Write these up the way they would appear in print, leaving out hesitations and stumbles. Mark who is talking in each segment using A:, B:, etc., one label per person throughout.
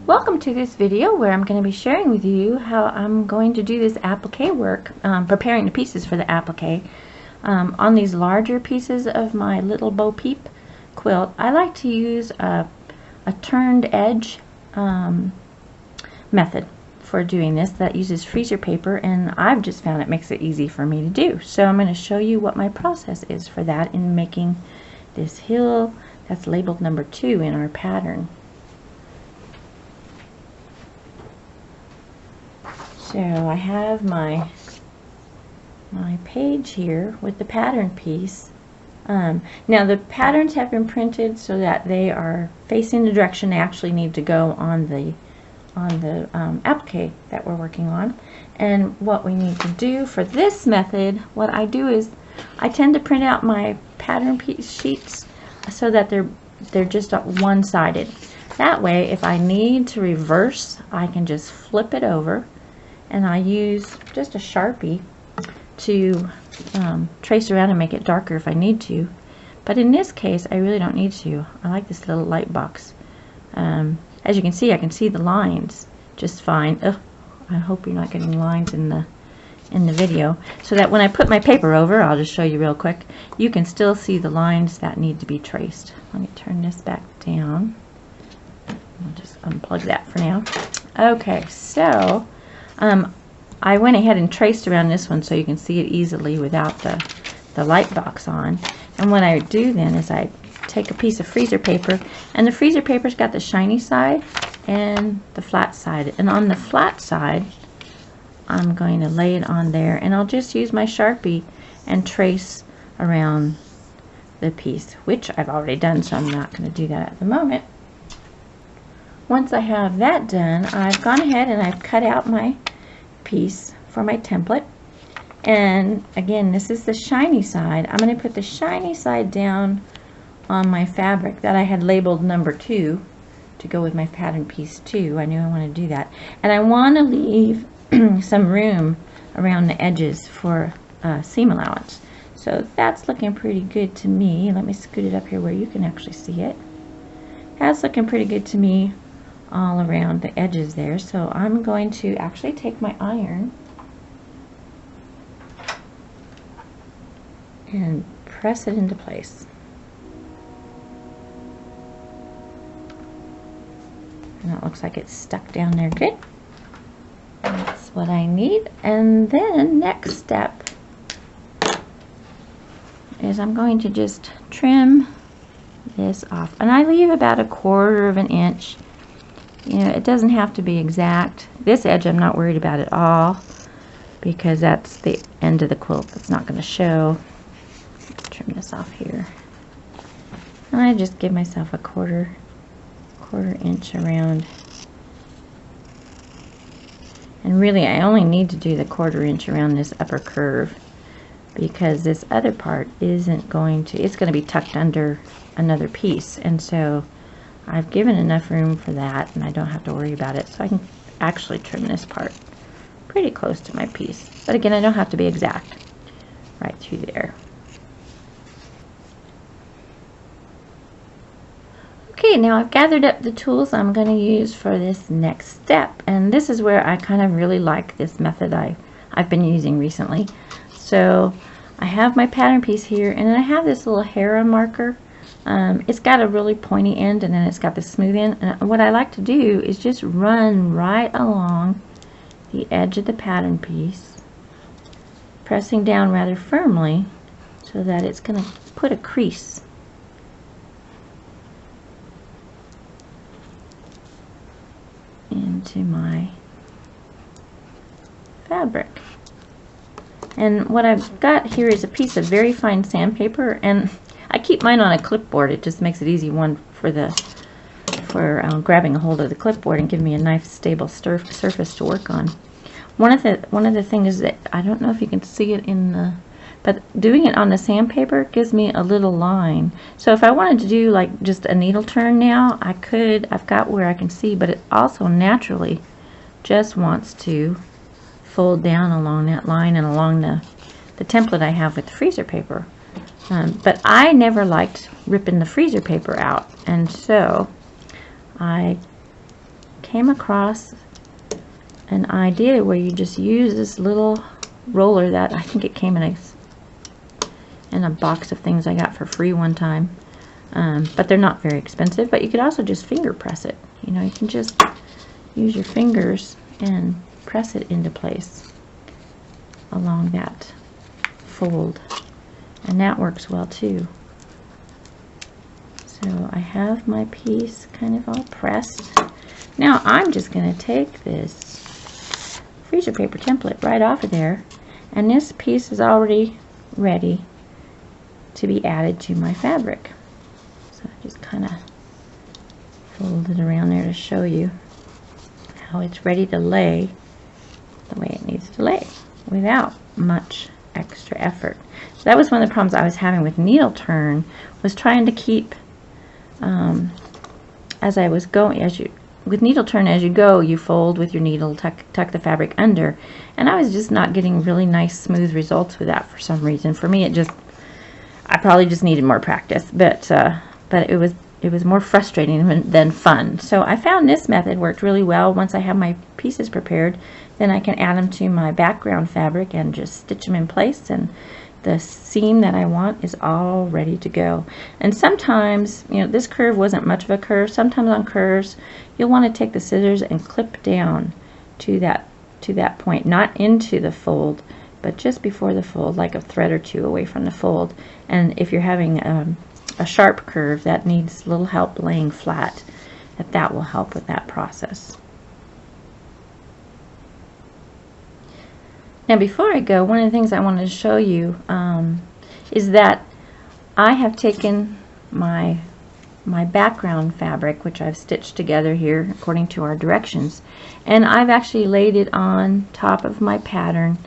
A: Welcome to this video where I'm going to be sharing with you how I'm going to do this applique work, preparing the pieces for the applique. On these larger pieces of my little Bo Peep quilt, I like to use a turned edge method for doing this that uses freezer paper, and I've just found it makes it easy for me to do. So I'm going to show you what my process is for that in making this hill that's labeled number 2 in our pattern. So I have my page here with the pattern piece. Now the patterns have been printed so that they are facing the direction they actually need to go on the applique that we're working on. And what we need to do for this method, what I do is I tend to print out my pattern piece sheets so that they're just one-sided. That way, if I need to reverse, I can just flip it over. And I use just a Sharpie to trace around and make it darker if I need to. But in this case, I really don't need to. I like this little light box. As you can see, I can see the lines just fine. Ugh, I hope you're not getting lines in the video. So that when I put my paper over, I'll just show you real quick, you can still see the lines that need to be traced. Let me turn this back down. I'll just unplug that for now. Okay, so I went ahead and traced around this one so you can see it easily without the light box on. And what I do then is I take a piece of freezer paper, and the freezer paper's got the shiny side and the flat side. And on the flat side, I'm going to lay it on there, and I'll just use my Sharpie and trace around the piece, which I've already done, so I'm not going to do that at the moment. Once I have that done, I've gone ahead and I've cut out my piece for my template. And again, this is the shiny side. I'm going to put the shiny side down on my fabric that I had labeled number 2 to go with my pattern piece 2. I knew I wanted to do that. And I want to leave some room around the edges for seam allowance. So that's looking pretty good to me. Let me scoot it up here where you can actually see it. That's looking pretty good to me all around the edges there. So I'm going to actually take my iron and press it into place. And it looks like it's stuck down there good. That's what I need. And then next step is I'm going to just trim this off. And I leave about 1/4 of an inch. You know, it doesn't have to be exact. This edge I'm not worried about at all because that's the end of the quilt that's not going to show. Trim this off here. And I just give myself a quarter inch around. And really I only need to do the 1/4 inch around this upper curve because this other part isn't going to, it's going to be tucked under another piece. And so I've given enough room for that, and I don't have to worry about it. So I can actually trim this part pretty close to my piece. But again, I don't have to be exact. Right through there. Okay, now I've gathered up the tools I'm going to use for this next step. And this is where I kind of really like this method I've been using recently. So I have my pattern piece here, and then I have this little Hera marker. It's got a really pointy end, and then it's got the smooth end. And what I like to do is just run right along the edge of the pattern piece, pressing down rather firmly so that it's going to put a crease into my fabric. And what I've got here is a piece of very fine sandpaper, and I keep mine on a clipboard. It just makes it easy for grabbing a hold of the clipboard and giving me a nice stable surface to work on. One of the things that I don't know if you can see it but doing it on the sandpaper gives me a little line. So if I wanted to do like just a needle turn now, I could. I've got where I can see, but it also naturally just wants to fold down along that line and along the template I have with the freezer paper. But I never liked ripping the freezer paper out, and so I came across an idea where you just use this little roller that I think it came in a box of things I got for free one time. But they're not very expensive, but you could also just finger press it. You know, you can just use your fingers and press it into place along that fold, and that works well too. So I have my piece kind of all pressed. Now I'm just going to take this freezer paper template right off of there, and this piece is already ready to be added to my fabric. So I just kind of fold it around there to show you how it's ready to lay the way it needs to lay without much extra effort. So that was one of the problems I was having with needle turn, was trying to keep as I was going, with needle turn, as you go, you fold with your needle, tuck the fabric under, and I was just not getting really nice smooth results with that for some reason. For me, I probably just needed more practice, but it was more frustrating than fun. So I found this method worked really well. Once I have my pieces prepared, then I can add them to my background fabric and just stitch them in place, and the seam that I want is all ready to go. And sometimes, you know, this curve wasn't much of a curve. Sometimes on curves, you'll want to take the scissors and clip down to that point, not into the fold, but just before the fold, like a thread or two away from the fold. And if you're having a sharp curve that needs a little help laying flat, that will help with that process. Now before I go, one of the things I wanted to show you is that I have taken my background fabric, which I've stitched together here according to our directions, and I've actually laid it on top of my pattern,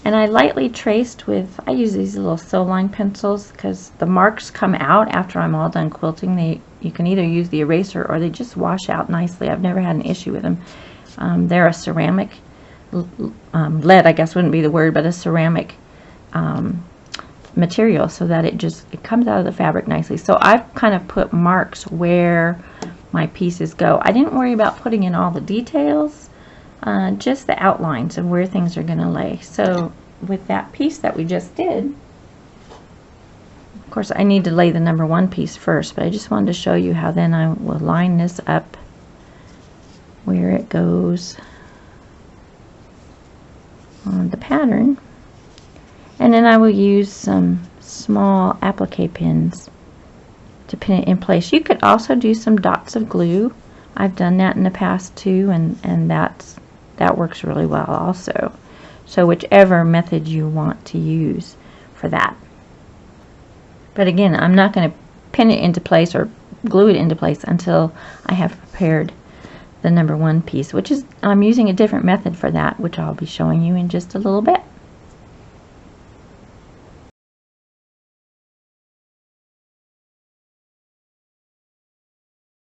A: and I lightly traced with, I use these little sew line pencils because the marks come out after I'm all done quilting. You can either use the eraser or they just wash out nicely. I've never had an issue with them. They're a ceramic, lead I guess wouldn't be the word, but a ceramic material, so that it comes out of the fabric nicely. So I've kind of put marks where my pieces go. I didn't worry about putting in all the details, just the outlines of where things are going to lay. So with that piece that we just did, of course I need to lay the number 1 piece first, but I just wanted to show you how then I will line this up where it goes on the pattern, and then I will use some small applique pins to pin it in place. You could also do some dots of glue. I've done that in the past too, and that works really well also. So whichever method you want to use for that. But again, I'm not going to pin it into place or glue it into place until I have prepared the number 1 piece, which is, I'm using a different method for that, which I'll be showing you in just a little bit.